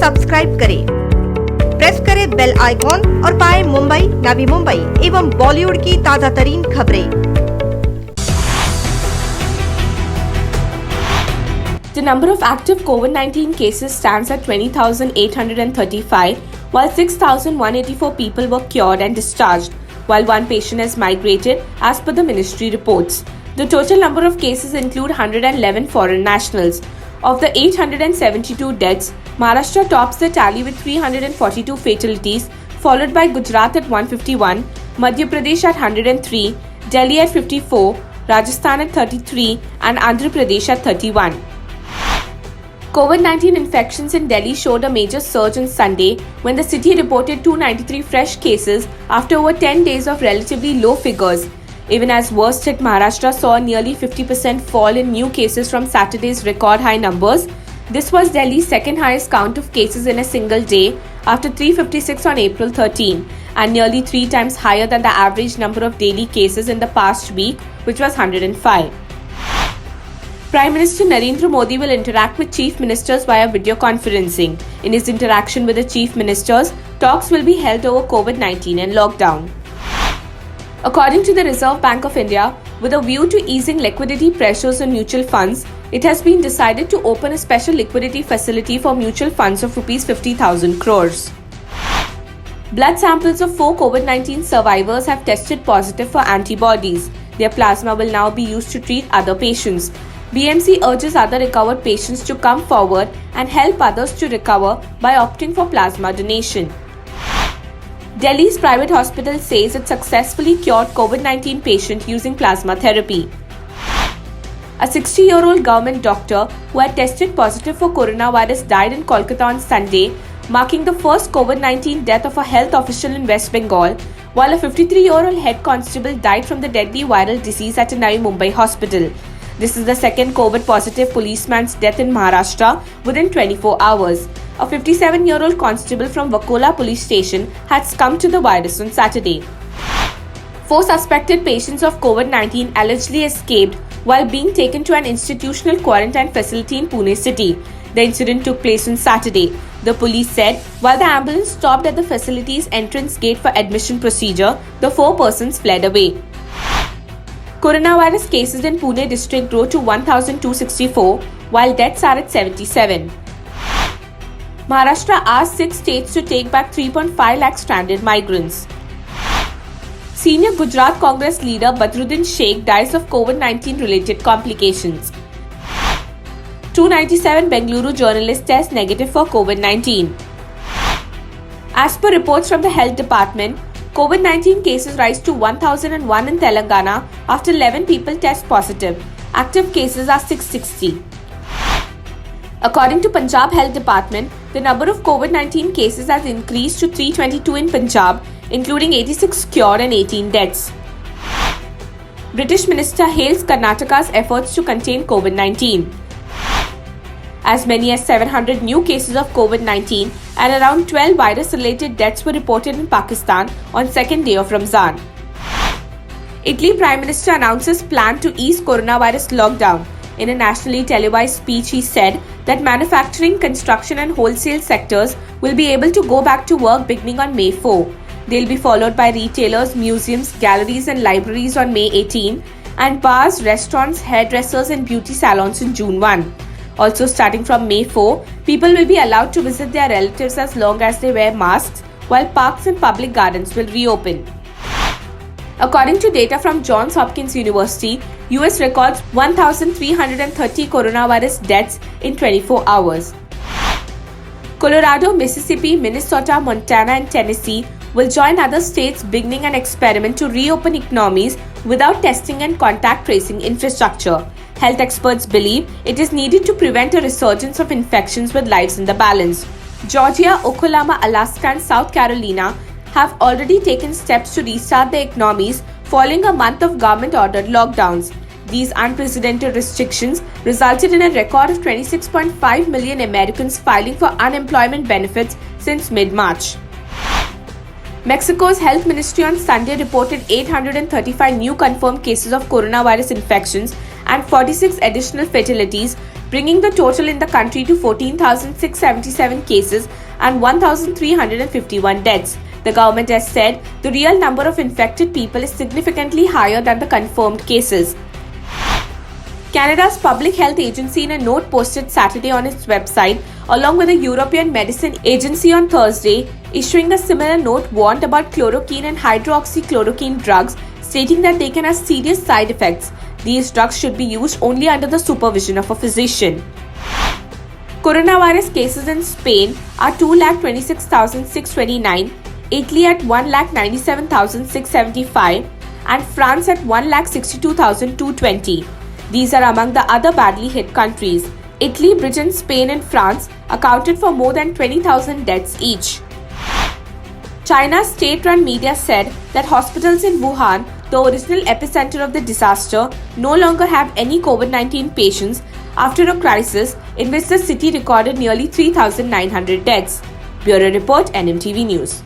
Subscribe करें, press करें bell icon और पाएं मुंबई, नवी मुंबई एवं बॉलीवुड की ताजा तरीन खबरें। The number of active COVID-19 cases stands at 20,835, while 6,184 people were cured and discharged, while one patient has migrated, as per the ministry reports. The total number of cases include 111 foreign nationals. Of the 872 deaths, Maharashtra tops the tally with 342 fatalities, followed by Gujarat at 151, Madhya Pradesh at 103, Delhi at 54, Rajasthan at 33, and Andhra Pradesh at 31. COVID-19 infections in Delhi showed a major surge on Sunday when the city reported 293 fresh cases after over 10 days of relatively low figures. Even as worst hit Maharashtra saw a nearly 50% fall in new cases from Saturday's record high numbers. This was Delhi's second highest count of cases in a single day after 356 on April 13 and nearly 3 times higher than the average number of daily cases in the past week, which was 105. Prime Minister Narendra Modi will interact with Chief Ministers via video conferencing. In his interaction with the Chief Ministers, talks will be held over COVID-19 and lockdown. According to the Reserve Bank of India, with a view to easing liquidity pressures on mutual funds, it has been decided to open a special liquidity facility for mutual funds of Rs 50,000 crores. Blood samples of 4 COVID-19 survivors have tested positive for antibodies. Their plasma will now be used to treat other patients. BMC urges other recovered patients to come forward and help others to recover by opting for plasma donation. Delhi's private hospital says it successfully cured COVID-19 patient using plasma therapy. A 60-year-old government doctor who had tested positive for coronavirus died in Kolkata on Sunday, marking the first COVID-19 death of a health official in West Bengal, while a 53-year-old head constable died from the deadly viral disease at a Navi Mumbai hospital. This is the second COVID-positive policeman's death in Maharashtra within 24 hours. A 57-year-old constable from Wakola police station had succumbed to the virus on Saturday. 4 suspected patients of COVID-19 allegedly escaped while being taken to an institutional quarantine facility in Pune city. The incident took place on Saturday. The police said while the ambulance stopped at the facility's entrance gate for admission procedure, the 4 persons fled away. Coronavirus cases in Pune district grew to 1,264, while deaths are at 77. Maharashtra asked 6 states to take back 3.5 lakh stranded migrants. Senior Gujarat Congress leader Badruddin Sheikh dies of COVID-19 related complications. 297 Bengaluru journalists test negative for COVID-19. As per reports from the health department, COVID-19 cases rise to 1,001 in Telangana after 11 people test positive. Active cases are 660. According to Punjab Health Department, the number of COVID-19 cases has increased to 322 in Punjab, including 86 cured and 18 deaths. British minister hails Karnataka's efforts to contain COVID-19. As many as 700 new cases of COVID-19 and around 12 virus-related deaths were reported in Pakistan on second day of Ramzan. Italy Prime Minister announces plan to ease coronavirus lockdown. In a nationally televised speech, he said that manufacturing, construction and wholesale sectors will be able to go back to work beginning on May 4. They'll be followed by retailers, museums, galleries and libraries on May 18 and bars, restaurants, hairdressers and beauty salons on June 1. Also starting from May 4, people will be allowed to visit their relatives as long as they wear masks, while parks and public gardens will reopen. According to data from Johns Hopkins University, US records 1,330 coronavirus deaths in 24 hours. Colorado, Mississippi, Minnesota, Montana and Tennessee will join other states beginning an experiment to reopen economies without testing and contact tracing infrastructure. Health experts believe it is needed to prevent a resurgence of infections with lives in the balance. Georgia, Oklahoma, Alaska and South Carolina have already taken steps to restart their economies following a month of government-ordered lockdowns. These unprecedented restrictions resulted in a record of 26.5 million Americans filing for unemployment benefits since mid-March. Mexico's health ministry on Sunday reported 835 new confirmed cases of coronavirus infections and 46 additional fatalities, bringing the total in the country to 14,677 cases and 1,351 deaths. The government has said the real number of infected people is significantly higher than the confirmed cases. Canada's Public Health Agency, in a note posted Saturday on its website, along with the European Medicine Agency on Thursday, issuing a similar note, warned about chloroquine and hydroxychloroquine drugs, stating that they can have serious side effects. These drugs should be used only under the supervision of a physician. Coronavirus cases in Spain are 2,26,629, Italy at 1,97,675, and France at 1,62,220. These are among the other badly hit countries. Italy, Britain, Spain, and France accounted for more than 20,000 deaths each. China's state-run media said that hospitals in Wuhan, the original epicenter of the disaster, no longer have any COVID-19 patients after a crisis in which the city recorded nearly 3,900 deaths. Bureau Report, NMTV News.